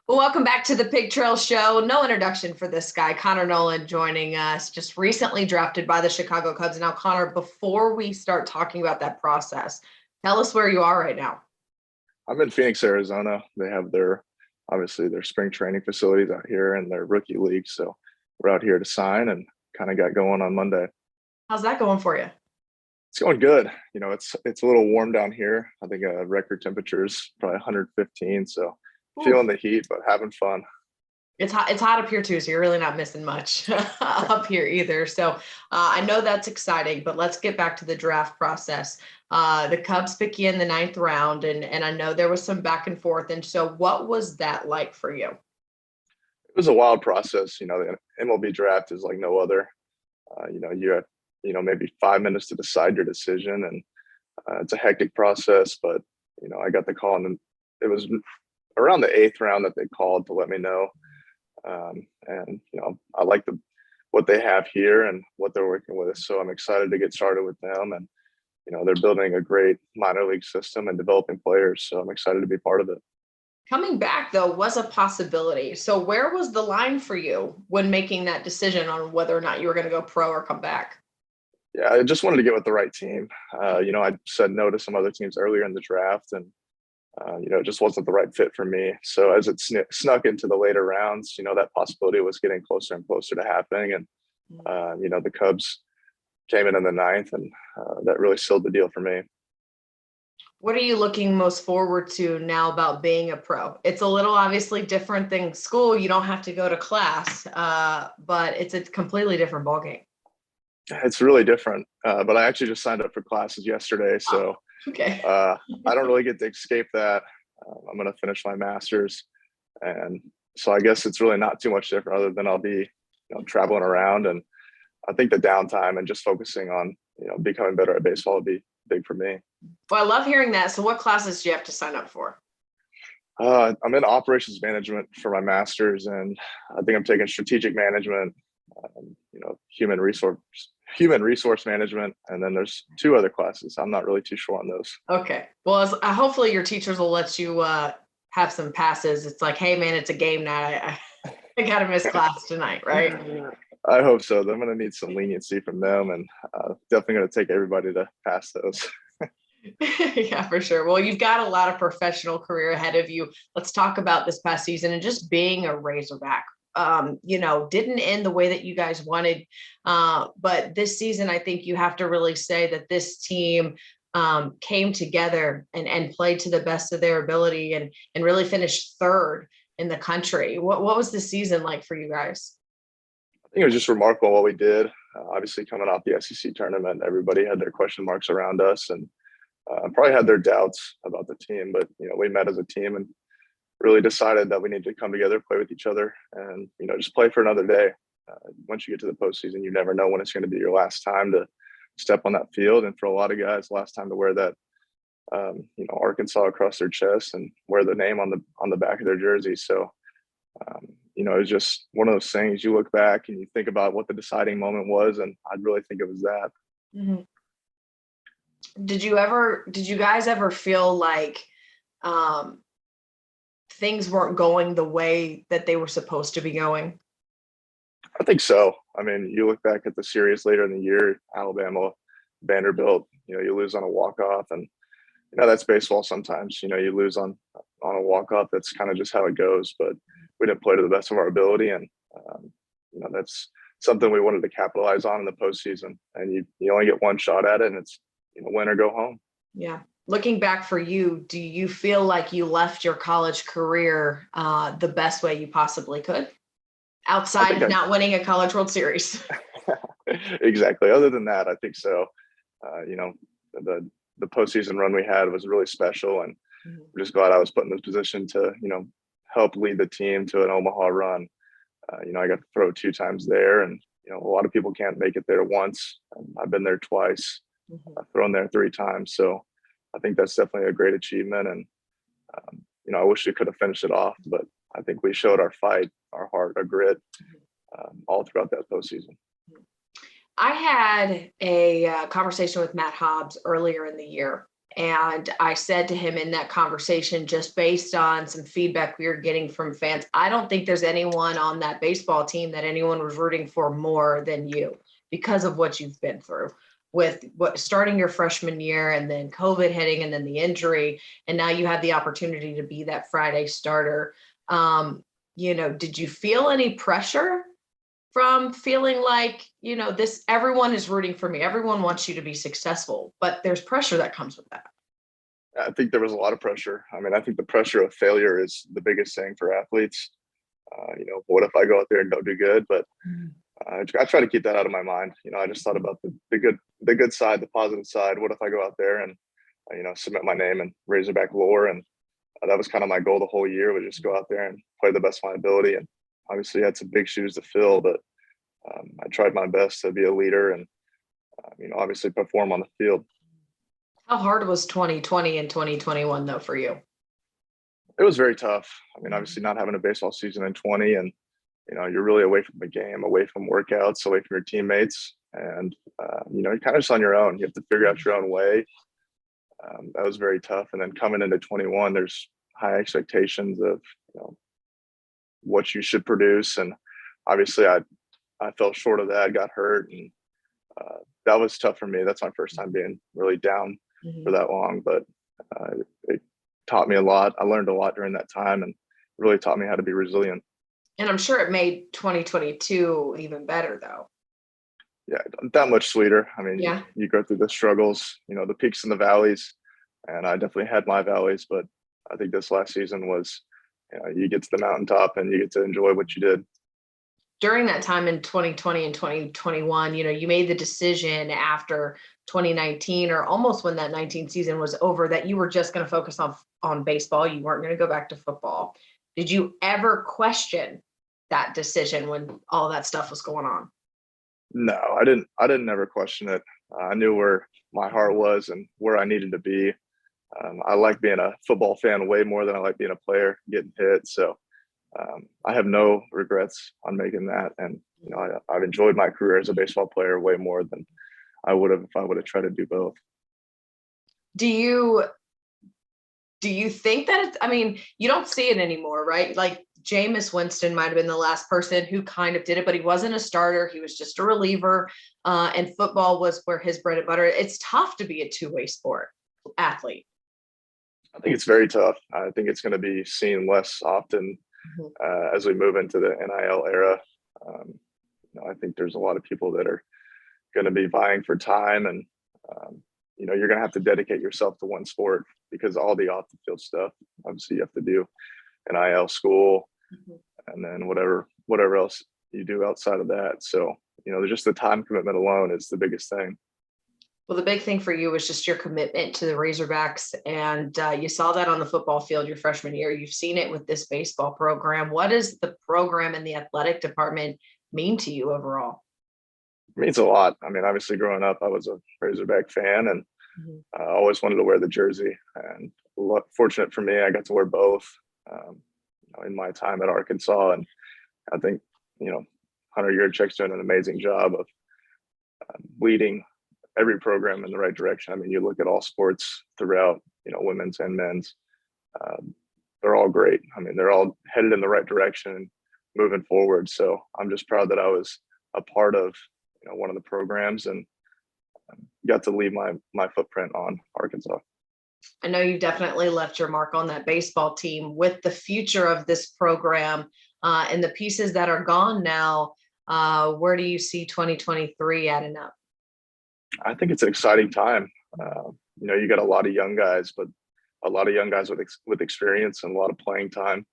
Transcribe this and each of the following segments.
Well, welcome back to the Pig Trail Show. No introduction for this guy, Connor Noland, joining us, just recently drafted by the Chicago Cubs. Now, Connor, before we start talking about that process, tell us where you are right now. I'm in Phoenix, Arizona. They have obviously their spring training facilities out here and their rookie league. So we're out here to sign and kind of got going on Monday. How's that going for you? It's going good. It's a little warm down here. I think record temperature is probably 115. So Ooh. feeling the heat, but having fun. It's hot. It's hot up here too, so you're really not missing much up here either. So I know that's exciting, but let's get back to the draft process. The Cubs pick you in the ninth round, and I know there was some back and forth. And so, what was that like for you? It was a wild process. The MLB draft is like no other. You have maybe 5 minutes to decide your decision, and it's a hectic process. But I got the call, and it was around the eighth round that they called to let me know. I like what they have here and what they're working with. So I'm excited to get started with them. And, they're building a great minor league system and developing players. So I'm excited to be part of it. Coming back, though, was a possibility. So where was the line for you when making that decision on whether or not you were going to go pro or come back? Yeah, I just wanted to get with the right team. I said no to some other teams earlier in the draft, and it just wasn't the right fit for me. So as it snuck into the later rounds, that possibility was getting closer and closer to happening. And, the Cubs came in the ninth, and that really sealed the deal for me. What are you looking most forward to now about being a pro? It's a little obviously different than school. You don't have to go to class, but it's a completely different ballgame. It's really different. But I actually just signed up for classes yesterday. So okay. I don't really get to escape that. I'm going to finish my master's. And so I guess it's really not too much different other than I'll be, traveling around. And I think the downtime and just focusing on, becoming better at baseball would be big for me. Well, I love hearing that. So what classes do you have to sign up for? I'm in operations management for my master's, and I think I'm taking strategic management, human resource management, and then there's two other classes. I'm not really too sure on those. Okay. Well, hopefully your teachers will let you have some passes. It's like, hey, man, it's a game night. I got to miss class tonight, right? I hope so. I'm going to need some leniency from them, and definitely going to take everybody to pass those. Yeah, for sure. Well, you've got a lot of professional career ahead of you. Let's talk about this past season and just being a Razorback. Didn't end the way that you guys wanted. But this season, I think you have to really say that this team came together and played to the best of their ability and really finished third in the country. What was the season like for you guys? I think it was just remarkable what we did. Obviously, coming off the SEC tournament, everybody had their question marks around us and probably had their doubts about the team. But, we met as a team and really decided that we need to come together, play with each other, and, just play for another day. Once you get to the postseason, you never know when it's going to be your last time to step on that field. And for a lot of guys, last time to wear that, Arkansas across their chest and wear the name on the back of their jersey. So, it was just one of those things. You look back and you think about what the deciding moment was, and I'd really think it was that. Mm-hmm. Did you guys ever feel like things weren't going the way that they were supposed to be going? I think so. I mean, you look back at the series later in the year, Alabama, Vanderbilt, you lose on a walk-off, and that's baseball sometimes. You lose on a walk-off. That's kind of just how it goes. But we didn't play to the best of our ability, and that's something we wanted to capitalize on in the postseason. And you only get one shot at it, and it's win or go home. Yeah. Looking back for you, do you feel like you left your college career the best way you possibly could, outside of not winning a College World Series? Exactly. Other than that, I think so. The postseason run we had was really special, and I'm just glad I was put in this position to help lead the team to an Omaha run. I got to throw 2 times there, and a lot of people can't make it there once. I've been there twice. I've thrown there 3 times, so I think that's definitely a great achievement. And I wish we could have finished it off, but I think we showed our fight, our heart, our grit all throughout that postseason. I had a conversation with Matt Hobbs earlier in the year, And I said to him in that conversation, just based on some feedback we were getting from fans, I don't think there's anyone on that baseball team that anyone was rooting for more than you because of what you've been through with what starting your freshman year and then COVID hitting and then the injury. And now you have the opportunity to be that Friday starter. Did you feel any pressure from feeling like, this, everyone is rooting for me. Everyone wants you to be successful, but there's pressure that comes with that. I think there was a lot of pressure. I mean, I think the pressure of failure is the biggest thing for athletes. What if I go out there and don't do good? But I try to keep that out of my mind. I just thought about the good side, the positive side. What if I go out there and, submit my name and Razorback lore? And that was kind of my goal the whole year, was just go out there and play the best of my ability. And obviously had some big shoes to fill, but I tried my best to be a leader and, obviously perform on the field. How hard was 2020 and 2021 though for you? It was very tough. I mean, obviously not having a baseball season in 20 and, you're really away from the game, away from workouts, away from your teammates. And, you're kind of just on your own. You have to figure out your own way. That was very tough. And then coming into 21, there's high expectations of, what you should produce. And obviously I fell short of that, got hurt. And that was tough for me. That's my first time being really down for that long, but it taught me a lot. I learned a lot during that time and really taught me how to be resilient. And I'm sure it made 2022 even better though. Yeah, that much sweeter. I mean, yeah. you go through the struggles, the peaks and the valleys, and I definitely had my valleys, but I think this last season was, you get to the mountaintop and you get to enjoy what you did. During that time in 2020 and 2021, you made the decision after 2019 or almost when that 19 season was over that you were just going to focus on baseball. You weren't going to go back to football. Did you ever question that decision when all that stuff was going on? No, I didn't ever question it. I knew where my heart was and where I needed to be. I like being a football fan way more than I like being a player, getting hit. So I have no regrets on making that. And, I've enjoyed my career as a baseball player way more than I would have if I would have tried to do both. Do you think that you don't see it anymore, right? Like Jameis Winston might have been the last person who kind of did it, but he wasn't a starter. He was just a reliever. And football was where his bread and butter. It's tough to be a two-way sport athlete. I think it's very tough. I think it's going to be seen less often as we move into the NIL era. I think there's a lot of people that are going to be vying for time, and you're going to have to dedicate yourself to one sport because all the off the field stuff, obviously you have to do NIL, school, and then whatever else you do outside of that. So, just the time commitment alone is the biggest thing. Well, the big thing for you was just your commitment to the Razorbacks, and you saw that on the football field your freshman year. You've seen it with this baseball program. What does the program and the athletic department mean to you overall? It means a lot. I mean, obviously growing up, I was a Razorback fan and I always wanted to wear the jersey. And fortunate for me, I got to wear both in my time at Arkansas. And I think, Hunter Yurchek's doing an amazing job of leading every program in the right direction. I mean, you look at all sports throughout, women's and men's, they're all great. I mean, they're all headed in the right direction and moving forward. So I'm just proud that I was a part of, one of the programs and got to leave my footprint on Arkansas. I know you definitely left your mark on that baseball team. With the future of this program and the pieces that are gone now, where do you see 2023 adding up? I think it's an exciting time. You got a lot of young guys, but a lot of young guys with experience and a lot of playing time.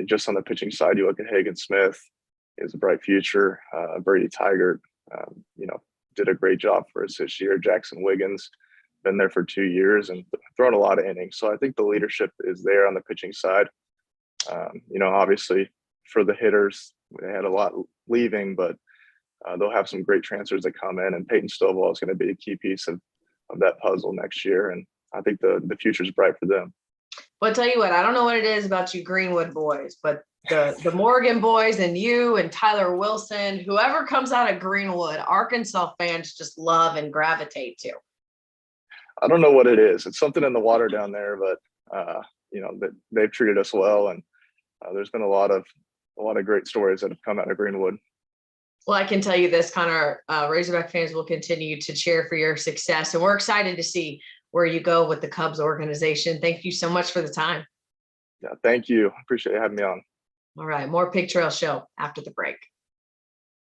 Just on the pitching side, you look at Hagen Smith, he has a bright future. Brady Tigert, did a great job for us this year. Jackson Wiggins, been there for 2 years and thrown a lot of innings. So I think the leadership is there on the pitching side. Obviously for the hitters, they had a lot leaving, but they'll have some great transfers that come in, and Peyton Stovall is going to be a key piece of that puzzle next year. And I think the future is bright for them. Well, I'll tell you what, I don't know what it is about you Greenwood boys, but the Morgan boys and you and Tyler Wilson, whoever comes out of Greenwood, Arkansas fans just love and gravitate to. I don't know what it is. It's something in the water down there, but that they've treated us well, and there's been a lot of great stories that have come out of Greenwood. Well, I can tell you this, Connor, Razorback fans will continue to cheer for your success, and we're excited to see where you go with the Cubs organization. Thank you so much for the time. Yeah, thank you. Appreciate you having me on. All right, more Pig Trail Show after the break.